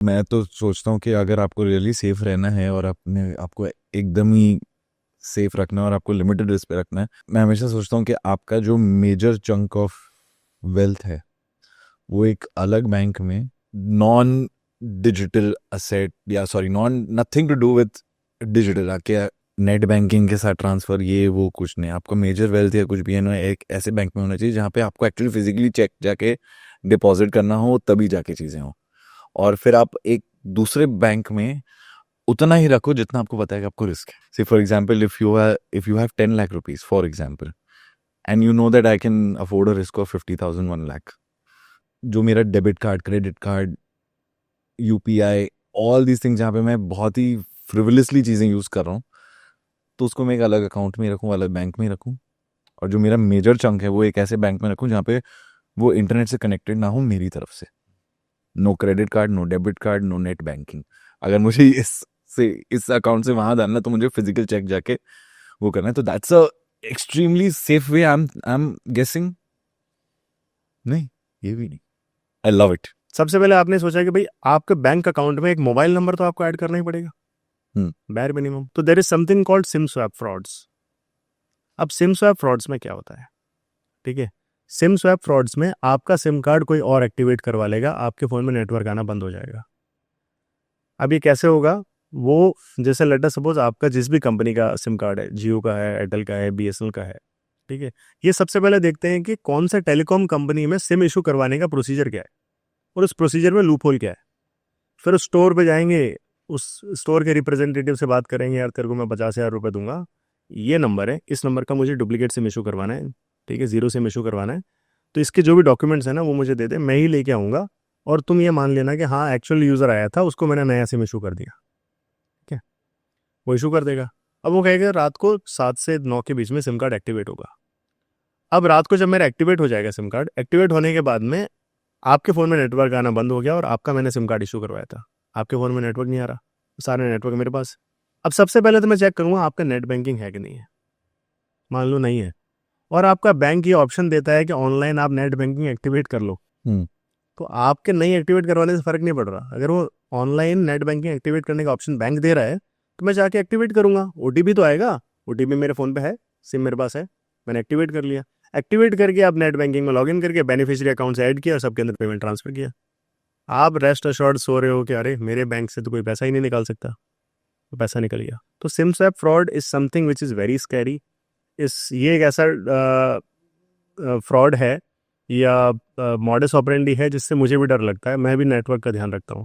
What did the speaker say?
मैं तो सोचता हूँ कि अगर आपको रियली सेफ रहना है और अपने आपको एकदम ही सेफ रखना है और आपको लिमिटेड रिस्क पे रखना है, मैं हमेशा सोचता हूँ कि आपका जो मेजर चंक ऑफ वेल्थ है वो एक अलग बैंक में नॉन डिजिटल असेट, या sorry non nothing to do with digital, आके नेट बैंकिंग के साथ ट्रांसफर ये वो कुछ नहीं, आपका मेजर वेल्थ या कुछ भी है ना एक ऐसे बैंक में होना चाहिए जहाँ पे आपको एक्चुअली फिजिकली चेक जाके डिपॉजिट करना हो, तभी जाके चीज़ें हो। और फिर आप एक दूसरे बैंक में उतना ही रखो जितना आपको पता है कि आपको रिस्क है। See for example, if you have 10 lakh rupees for example, and you know that I can afford a risk of 50,000, 1 lakh, जो मेरा debit card, credit card, UPI, all these things जहाँ पे मैं बहुत ही फ्रिवलसली चीज़ें यूज़ कर रहा हूँ, तो उसको मैं एक अलग अकाउंट में रखूँ, अलग बैंक में रखूँ। और जो मेरा मेजर चंक है वो एक ऐसे बैंक में रखूँ जहाँ पे वो इंटरनेट से कनेक्टेड ना हो मेरी तरफ से। No credit card, no debit card, no net banking. अगर मुझे इस अकाउंट से वहां डालना तो मुझे फिजिकल चेक जाके वो करना है, तो that's a extremely safe way, I am guessing. नहीं, ये भी नहीं। I love it. सबसे पहले आपने सोचा कि भाई आपके बैंक अकाउंट में एक मोबाइल नंबर तो आपको ऐड करना ही पड़ेगा, बैर मिनिमम। तो there is something called SIM swap frauds. अब सिम स्वैप फ्रॉड्स में क्या होता है, ठीक है, सिम स्वैप फ्रॉड्स में आपका सिम कार्ड कोई और एक्टिवेट करवा लेगा, आपके फ़ोन में नेटवर्क आना बंद हो जाएगा। अब ये कैसे होगा, वो जैसे लेटर सपोज आपका जिस भी कंपनी का सिम कार्ड है, जियो का है, एयरटेल का है, बीएसएनएल का है, ठीक है, ये सबसे पहले देखते हैं कि कौन सा टेलीकॉम कंपनी में सिम इशू करवाने का प्रोसीजर क्या है और उस प्रोसीजर में लूप होल क्या है। फिर उस स्टोर पे जाएंगे, उस स्टोर के रिप्रेजेंटेटिव से बात करेंगे, यार तेरे को मैं 50,000 रुपये दूंगा, ये नंबर है, इस नंबर का मुझे डुप्लीकेट सिम इशू करवाना है, ठीक है, जीरो सिम इशू करवाना है, तो इसके जो भी डॉक्यूमेंट्स हैं ना वो मुझे दे दे, मैं ही लेके आऊँगा, और तुम ये मान लेना कि हाँ एक्चुअल यूज़र आया था, उसको मैंने नया सिम इशू कर दिया, ठीक है, वो इशू कर देगा। अब वो कहेगा रात को 7 से 9 के बीच में सिम कार्ड एक्टिवेट होगा। अब रात को जब मेरा एक्टिवेट हो जाएगा सिम कार्ड, एक्टिवेट होने के बाद में आपके फ़ोन में नेटवर्क आना बंद हो गया और आपका मैंने सिम कार्ड इशू करवाया था, आपके फ़ोन में नेटवर्क नहीं आ रहा, सारे नेटवर्क मेरे पास। अब सबसे पहले तो मैं चेक करूँगा आपका नेट बैंकिंग है कि नहीं है। मान लो नहीं है, और आपका बैंक ये ऑप्शन देता है कि ऑनलाइन आप नेट बैंकिंग एक्टिवेट कर लो, हम्म। तो आपके नहीं एक्टिवेट करवाने से फ़र्क नहीं पड़ रहा। अगर वो ऑनलाइन नेट बैंकिंग एक्टिवेट करने का ऑप्शन बैंक दे रहा है तो मैं जाके एक्टिवेट करूँगा, ओटीपी तो आएगा, ओटीपी मेरे फ़ोन पे है, सिम मेरे पास है, मैंने एक्टिवेट कर लिया। एक्टिवेट करके आप नेट बैंकिंग में लॉगिन करके बेनिफिशियरी अकाउंट से ऐड किया और सबके अंदर पेमेंट ट्रांसफर किया। आप रेस्ट अश्योर्ड सो रहे हो कि अरे मेरे बैंक से तो कोई पैसा ही नहीं निकाल सकता, तो पैसा निकल गया। तो SIM swap fraud is something which is very scary. इस ये एक ऐसा फ्रॉड है या मॉडस ऑपरेंडी है जिससे मुझे भी डर लगता है, मैं भी नेटवर्क का ध्यान रखता हूँ।